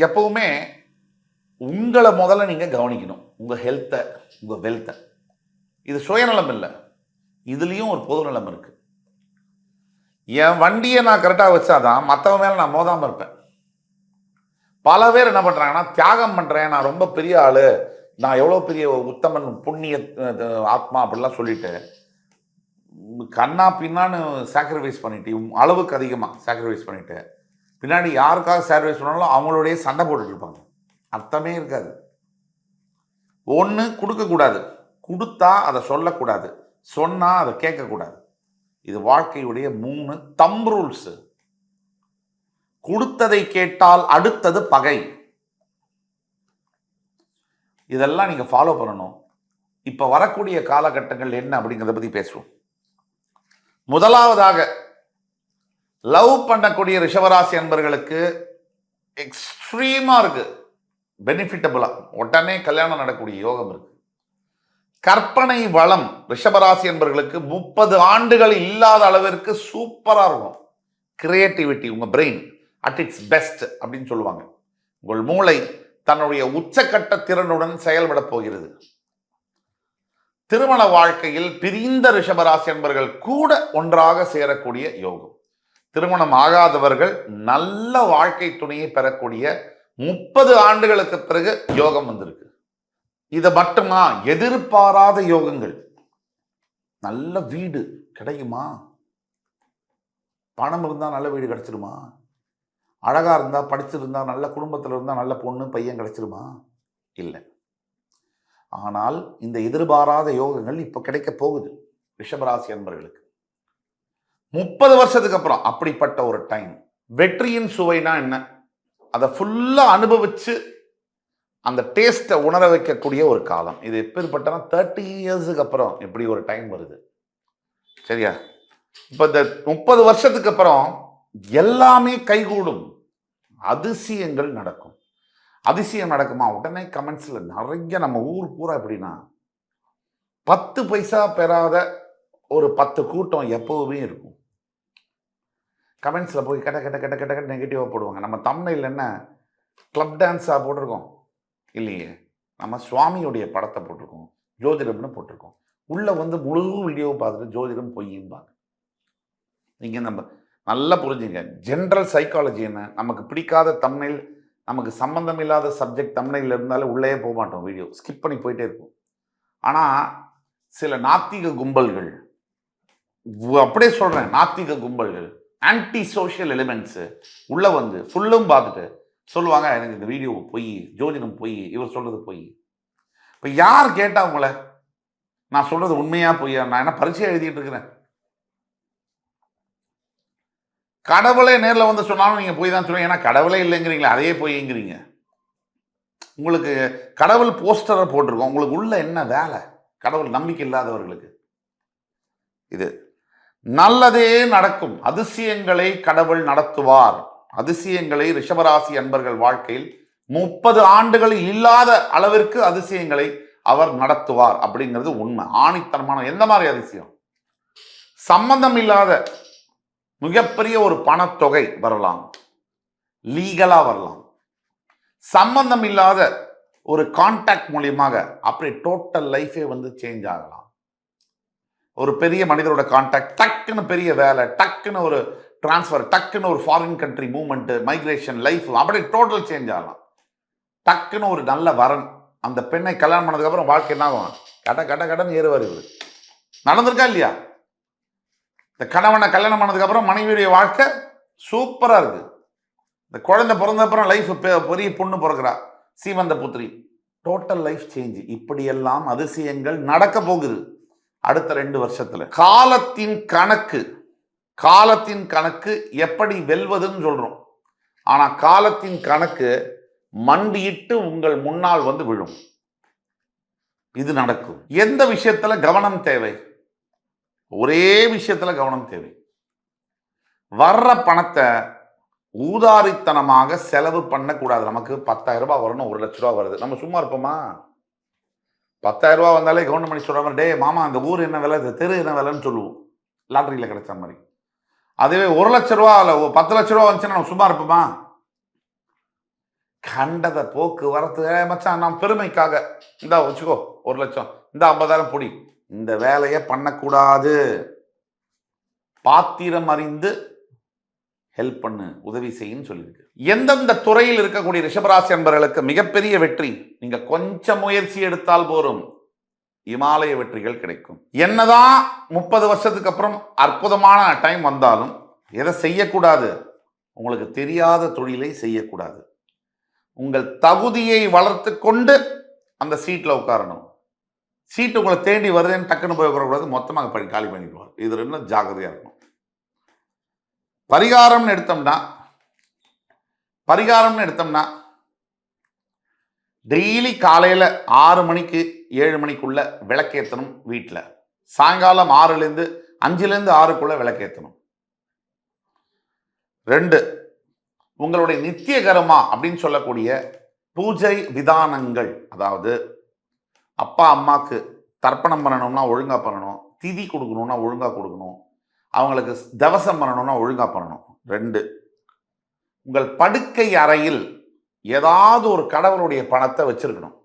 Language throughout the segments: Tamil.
எப்பவுமே உங்களை முதல்ல நீங்கள் கவனிக்கணும். உங்கள் ஹெல்த்தை, உங்கள் வெல்த்தை. இது சுயநலம் இல்லை, இதுலேயும் ஒரு பொதுநலம் இருக்குது. என் வண்டியை நான் கரெக்டாக வச்சாதான் மற்றவன் மேலே நான் மோதாமல் இருப்பேன். பல பேர் என்ன பண்ணுறாங்கன்னா, தியாகம் பண்ணுறேன், நான் ரொம்ப பெரிய ஆள், நான் எவ்வளோ பெரிய உத்தமன், புண்ணிய ஆத்மா அப்படிலாம் சொல்லிட்டு கண்ணா பின்னான்னு சாக்ரிஃபைஸ் பண்ணிட்டு, அளவுக்கு அதிகமாக சாக்ரிஃபைஸ் பண்ணிட்டு, பின்னாடி யாருக்காக சாக்ரிஃபைஸ் பண்ணாலும் அவங்களோடய சண்டை போட்டுட்டு இருப்பாங்க. அர்த்தமே இருக்காது. ஒன்று கொடுக்கக்கூடாது, கொடுத்தா அதை சொல்லக்கூடாது, சொன்னால் அதை கேட்கக்கூடாது. இது வாழ்க்கையுடைய 3 தம் ரூல்ஸ். கொடுத்ததை கேட்டால் அடுத்தது பகை. இதெல்லாம் நீங்க ஃபாலோ பண்ணணும். இப்ப வரக்கூடிய காலகட்டங்கள் என்ன அப்படிங்கிறத பத்தி பேசுவோம். முதலாவதாக, லவ் பண்ணக்கூடிய ரிஷபராசி அன்பர்களுக்கு எக்ஸ்ட்ரீமா இருக்கு, பெனிஃபிட்டபிளா உடனே கல்யாணம் நடக்கக்கூடிய யோகம் இருக்கு. கற்பனை வளம் ரிஷபராசி என்பவர்களுக்கு 30 ஆண்டுகள் இல்லாத அளவிற்கு சூப்பரா இருக்கும். கிரியேட்டிவிட்டி, உங்க பிரெயின் அட் இட்ஸ் பெஸ்ட் அப்படின்னு சொல்லுவாங்க. உங்கள் மூளை தன்னுடைய உச்சக்கட்ட திறனுடன் செயல்பட போகிறது. திருமண வாழ்க்கையில் பிரிந்த ரிஷபராசி என்பவர்கள் கூட ஒன்றாக சேரக்கூடிய யோகம். திருமணம் ஆகாதவர்கள் நல்ல வாழ்க்கை துணையை பெறக்கூடிய 30 ஆண்டுகளுக்கு பிறகு யோகம் வந்திருக்கு. இதை மட்டுமா, எதிர்பாராத யோகங்கள். நல்ல வீடு கிடைக்குமா? பணம் இருந்தால் நல்ல வீடு கிடைச்சிருமா? அழகா இருந்தா, படிச்சிருந்தா, நல்ல குடும்பத்தில் இருந்தா நல்ல பொண்ணு பையன் கிடைச்சிருமா? இல்லை. ஆனால் இந்த எதிர்பாராத யோகங்கள் இப்ப கிடைக்க போகுது ரிஷபராசி அன்பர்களுக்கு. 30 வருஷத்துக்கு அப்புறம் அப்படிப்பட்ட ஒரு டைம். வெற்றியின் சுவைனா என்ன, அதை ஃபுல்லா அனுபவிச்சு அந்த டேஸ்ட்டை உணர வைக்கக்கூடிய ஒரு காலம் இது. எப்பேற்பட்டனா 30 இயர்ஸுக்கு அப்புறம் இப்படி ஒரு டைம் வருது. சரியா? இப்ப இந்த 30 வருஷத்துக்கு அப்புறம் எல்லாமே கைகூடும், அதிசயங்கள் நடக்கும். அதிசயம் நடக்குமா? உடனே கமெண்ட்ஸ்ல நிறைய, நம்ம ஊர் பூரா எப்படின்னா 10 பைசா பெறாத ஒரு 10 கூட்டம் எப்பவுமே இருக்கும். கமெண்ட்ஸ்ல போய் கட்ட கட்ட கட்ட கட்ட கட்ட நெகட்டிவா போடுவாங்க. நம்ம தம்ப்நெயில் என்ன கிளப் டான்ஸா போட்டிருக்கோம் இல்லையே, நம்ம சுவாமியுடைய படத்தை போட்டிருக்கோம், ஜோதிடம்னு போட்டிருக்கோம். உள்ள வந்து முழு வீடியோவை பார்த்துட்டு ஜோதிடம் பொய்யும்பாங்க. நீங்க நம்ம நல்லா புரிஞ்சுங்க, ஜென்ரல் சைக்காலஜி என்ன. நமக்கு பிடிக்காத தம்ப்நெயில், நமக்கு சம்பந்தம் இல்லாத சப்ஜெக்ட் தம்ப்நெயில் இருந்தாலும் உள்ளே போக மாட்டோம், வீடியோ ஸ்கிப் பண்ணி போயிட்டே இருக்கும். ஆனால் சில நாத்திக கும்பல்கள், அப்படியே சொல்றேன், நாத்திக கும்பல்கள், ஆன்டி சோஷியல் எலிமெண்ட்ஸ் உள்ள வந்து ஃபுல்லும் பார்த்துட்டு சொல்லுவாங்க, எனக்கு இந்த வீடியோ பொய், ஜோதிடம் பொய், இவர் சொல்றது பொய். இப்போ யார் கேட்டா உங்களை நான் சொல்றது உண்மையா பொய்யா? நான் என்ன பரீட்சை எழுதிட்டு இருக்கிறேன்? கடவுளே நேரில் வந்து சொன்னாலும் நீங்க போய் தான் சொல்லுவீங்க. ஏன்னா கடவுளே இல்லைங்கிறீங்களா, அதையே பொய்ங்கிறீங்க. உங்களுக்கு கடவுள் போஸ்டரை போட்டிருக்கோம், உங்களுக்கு உள்ள என்ன வேலை? கடவுள் நம்பிக்கை இல்லாதவர்களுக்கு இது நல்லதே நடக்கும். அதிசயங்களை கடவுள் நடத்துவார். அதிசயங்களை ரிஷபராசி அன்பர்கள் வாழ்க்கையில் 30 ஆண்டுகள் இல்லாத அளவிற்கு அதிசயங்களை அவர் நடத்துவார் அப்படிங்கிறது உண்மை, ஆணித்தனமான. எந்த மாதிரி அதிசயம்? சம்பந்தம் இல்லாத மிகப்பெரிய ஒரு பணத்தொகை வரலாம், லீகலா வரலாம். சம்பந்தம் இல்லாத ஒரு கான்டாக்ட் மூலியமாக அப்படி டோட்டல் லைஃபே வந்து சேஞ்ச் ஆகலாம். ஒரு பெரிய மனிதரோட கான்டாக்ட், டக்குன்னு பெரிய வேலை, டக்குன்னு ஒரு டிரான்ஸ்ஃபர், டக்குன்னு ஒரு foreign country movement, migration, life அப்படியே டோட்டல் சேஞ்ச் ஆகலாம். டக்குன்னு ஒரு நல்ல வரன், அந்த பெண்ணை கல்யாணம் பண்ணதுக்கு அப்புறம் வாழ்க்கை என்ன ஆகும்? கட கட கடன் ஏறுவார். நடந்திருக்கா இல்லையா? இந்த கணவனை கல்யாணம் பண்ணதுக்கு அப்புறம் மனைவியுடைய வாழ்க்கை சூப்பரா இருக்கு. இந்த குழந்தை பிறந்த அப்புறம் லைஃப், பெரிய பொண்ணு பிறக்கிறா, சீமந்த புத்திரி, டோட்டல் லைஃப் சேஞ்ச். இப்படியெல்லாம் அதிசயங்கள் நடக்க போகுது அடுத்த 2 வருஷத்துல. காலத்தின் கணக்கு, காலத்தின் கணக்கு எப்படி வெல்வதுன்னு சொல்றோம். ஆனா காலத்தின் கணக்கு மண்டியிட்டு உங்கள் முன்னால் வந்து விழும். இது நடக்கும். எந்த விஷயத்துல கவனம் தேவை? ஒரே விஷயத்துல கவனம் தேவை. வர்ற பணத்தை ஊதாரித்தனமாக செலவு பண்ணக்கூடாது. நமக்கு 10,000 ரூபாய் வரணும், 1 லட்ச ரூபாய் வருது, நம்ம சும்மா இருப்போமா? 10,000 ரூபாய் வந்தாலே கவர்மெண்ட் சொல்றாங்க, டே மாமா அந்த ஊர் என்ன விலை, இந்த தெரு என்ன விலைன்னு சொல்லுவோம், லாட்டரியில கிடைச்ச மாதிரி. அதுவே 1 லட்ச ரூபா, 10 லட்ச ரூபா வந்துச்சுன்னா நம்ம சும்மா இருப்போமா? கண்டத போக்குவரத்து மச்சான், நான் பெருமைக்காக இந்தா வச்சுக்கோ 1,00,000, இந்த 50,000 பொடி, இந்த வேலையை பண்ணக்கூடாது. பாத்திரம் அறிந்து ஹெல்ப் பண்ணு, உதவி செய்யுன்னு சொல்லியிருக்கு. எந்தெந்த துறையில் இருக்கக்கூடிய ரிஷபராசி அன்பர்களுக்கு மிகப்பெரிய வெற்றி, நீங்க கொஞ்சம் முயற்சி எடுத்தால் போரும் இமாலய வெற்றிகள் கிடைக்கும். என்னதான் 30 வருஷத்துக்கு அப்புறம் அற்புதமான டைம் வந்தாலும் எதை செய்யக்கூடாது, உங்களுக்கு தெரியாத தொழிலை செய்யக்கூடாது. உங்கள் தகுதியை வளர்த்து கொண்டு அந்த சீட்டில் உட்காரணும். சீட்டு உங்களை தேடி வருதுன்னு டக்குன்னு போய் உட்காரக்கூடாது, மொத்தமாக காலி பண்ணிடுவார். இது ரெண்டும் ஜாக்கிரதையாக இருக்கணும். பரிகாரம்னு எடுத்தோம்னா டெய்லி காலையில் 6 மணிக்கு 7 மணிக்குள்ள விளக்கேற்றணும். வீட்டில் சாயங்காலம் 5லேருந்து 6க்குள்ள விளக்கேற்றணும். 2, உங்களுடைய நித்திய கர்மா அப்படின்னு சொல்லக்கூடிய பூஜை விதானங்கள், அதாவது அப்பா அம்மாக்கு தர்ப்பணம் பண்ணணும்னா ஒழுங்கா பண்ணணும், திதி கொடுக்கணும்னா ஒழுங்கா கொடுக்கணும், அவங்களுக்கு தவசம் பண்ணணும்னா ஒழுங்கா பண்ணணும். 2, உங்கள் படுக்கை அறையில் ஏதாவது ஒரு கடவுளுடைய பணத்தை வச்சிருக்கணும்.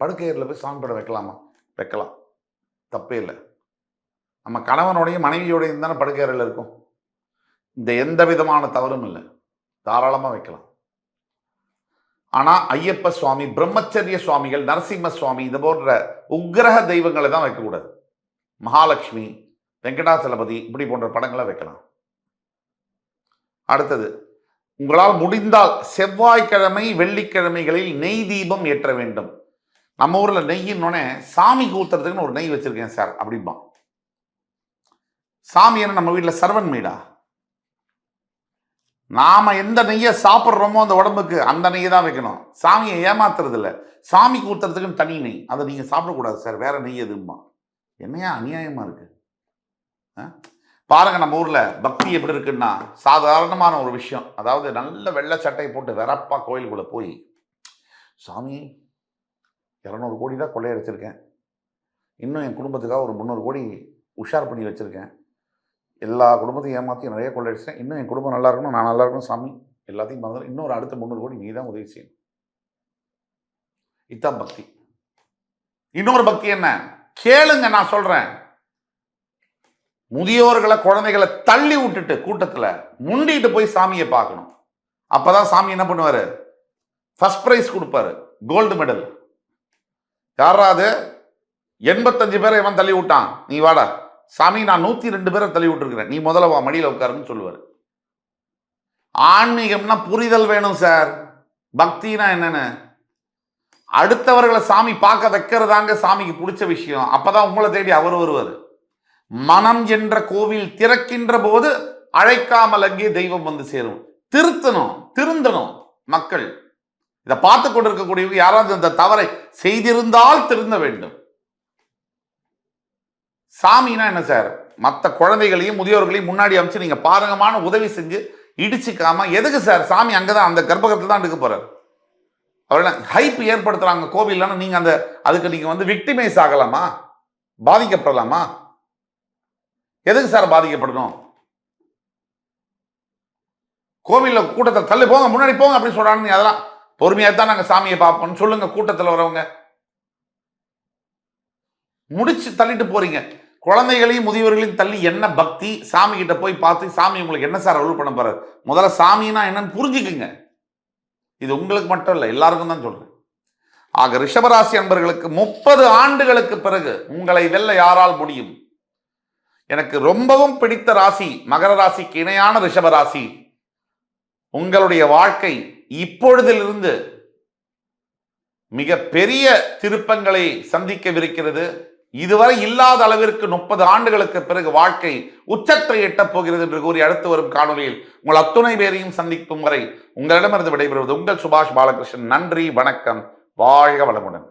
படுக்கை அறையில் போய் சாமி படம் வைக்கலாமா? வைக்கலாம், தப்பே இல்லை. நம்ம கணவனுடைய மனைவியோடையும் தானே படுக்கை அறையில் இருக்கும். இந்த எந்த விதமான தவறும் இல்லை, தாராளமாக வைக்கலாம். ஆனால் ஐயப்ப சுவாமி, பிரம்மச்சரிய சுவாமிகள், நரசிம்ம சுவாமி, இது போன்ற உக்கிரக தெய்வங்களை தான் வைக்கக்கூடாது. மகாலட்சுமி, வெங்கடாச்சலபதி இப்படி போன்ற படங்களை வைக்கலாம். அடுத்தது, உங்களால் முடிந்தால் செவ்வாய்க்கிழமை வெள்ளிக்கிழமைகளில் நெய் தீபம் ஏற்ற வேண்டும். நம்ம ஊரில் நெய்யின்னொன்னே சாமி ஊத்துறதுக்குன்னு ஒரு நெய் வச்சிருக்கேன் சார் அப்படிம்பான். சாமி என்ன நம்ம வீட்டில் சர்வன் மீடா? நாம எந்த நெய்யை சாப்பிட்றோமோ அந்த உடம்புக்கு அந்த நெய்யை தான் வைக்கணும். சாமியை ஏமாத்துறது இல்லை. சாமி ஊத்துறதுக்குன்னு தனி நெய், அதை நீங்கள் சாப்பிடக்கூடாது சார், வேற நெய் எதுமா? என்னையா அநியாயமா இருக்கு பாருங்க. நம்ம ஊர்ல பக்தி எப்படி இருக்குன்னா சாதாரணமான ஒரு விஷயம். அதாவது நல்ல வெள்ளை சட்டை போட்டு வெறப்பா கோயிலுக்குள்ள போய், சாமி 200 கோடி தான் கொள்ளையடிச்சிருக்கேன், இன்னும் என் குடும்பத்துக்காக ஒரு 300 கோடி உஷார் பண்ணி வச்சிருக்கேன், எல்லா குடும்பத்தையும் ஏமாற்றி நிறைய கொள்ளையடிச்சேன், இன்னும் என் குடும்பம் நல்லா இருக்கணும், நான் நல்லா இருக்கணும் சாமி, எல்லாத்தையும் மறந்து இன்னொரு அடுத்த 300 கோடி நீ தான் உதவி செய்யணும். இதுதான் பக்தி. இன்னொரு பக்தி என்ன கேளுங்க, நான் சொல்றேன். முதியோர்களை குழந்தைகளை தள்ளி விட்டுட்டு கூட்டத்தில் முண்டிட்டு போய் சாமியை பார்க்கணும். அப்பதான் சாமி என்ன பண்ணுவாரு? ஃபர்ஸ்ட் பிரைஸ் கொடுப்பாரு, கோல்டு மெடல். யாராவது 85 பேரை இவன் தள்ளி விட்டான், நீ வாடா சாமி, நான் 102 பேரை தள்ளி விட்டுருக்கிறேன், நீ முதல்ல வா மடியில் உட்காருன்னு சொல்லுவார். ஆன்மீகம்னா புரிதல் வேணும் சார். பக்தினா என்னன்னு அடுத்தவர்களை சாமி பார்க்க வைக்கிறதாங்க சாமிக்கு பிடிச்ச விஷயம். அப்பதான் உங்களை தேடி அவர் வருவார். மனம் என்ற கோவில் திறக்கின்ற போது அழைக்காமல் அங்கே தெய்வம் வந்து சேரும். திருந்தணும் மக்கள். இதை பார்த்து கொண்டிருக்கக்கூடியவங்க யாராவது இந்த தவறை செய்திருந்தால் திருந்த வேண்டும். சாமினா என்ன சார்? மற்ற குழந்தைகளையும் முதியோர்களையும் முன்னாடி அமைச்சு நீங்க பாருங்கமான உதவி செஞ்சு இடிச்சுக்காம எதுக்கு சார்? சாமி அங்கதான் அந்த கர்ப்பகத்தில் தான் எடுக்க போறாரு. அவர்கள் ஹைப் ஏற்படுத்துறாங்க கோவில்ல. நீங்க அந்த அதுக்கு நீங்க வந்து விக்டிமைஸ் ஆகலாமா? பாதிக்கப்படலாமா? எதுக்கு சார் பாதிக்கப்படணும்? கோவில்ல கூட்டத்தை தள்ளி போங்க, முன்னாடி போங்க அப்படின்னு சொல்றாங்க. அதெல்லாம் பொறுமையா தான் நாங்க சாமியை பார்ப்போம்னு சொல்லுங்க. கூட்டத்தில் வரவங்க முடிச்சு தள்ளிட்டு போறீங்க. குழந்தைகளையும் முதியவர்களையும் தள்ளி என்ன பக்தி? சாமி கிட்ட போய் பார்த்து சாமி உங்களுக்கு என்ன சார் அருள் பண்ண போறாரு? முதல்ல சாமினா என்னன்னு புரிஞ்சுக்குங்க. இது உங்களுக்கு மட்டும் இல்லை, எல்லாருக்கும் தான் சொல்றேன். ஆக ரிஷபராசி அன்பர்களுக்கு 30 ஆண்டுகளுக்கு பிறகு உங்களை வெல்ல யாரால் முடியும்? எனக்கு ரொம்பவும் பிடித்த ராசி மகர ராசிக்கு இணையான ரிஷபராசி. உங்களுடைய வாழ்க்கை இப்பொழுதிலிருந்து மிக பெரிய திருப்பங்களை சந்திக்கவிருக்கிறது. இதுவரை இல்லாத அளவிற்கு 30 ஆண்டுகளுக்கு பிறகு வாழ்க்கை உச்சத்தை எட்டப் போகிறது என்று கூறி அடுத்து வரும் காணொலியில் உங்கள் அத்துணை பேரையும் சந்திக்கும் வரை உங்களிடமிருந்து விடைபெறுவது உங்கள் சுபாஷ் பாலகிருஷ்ணன். நன்றி, வணக்கம், வாழ்க வளமுடன்.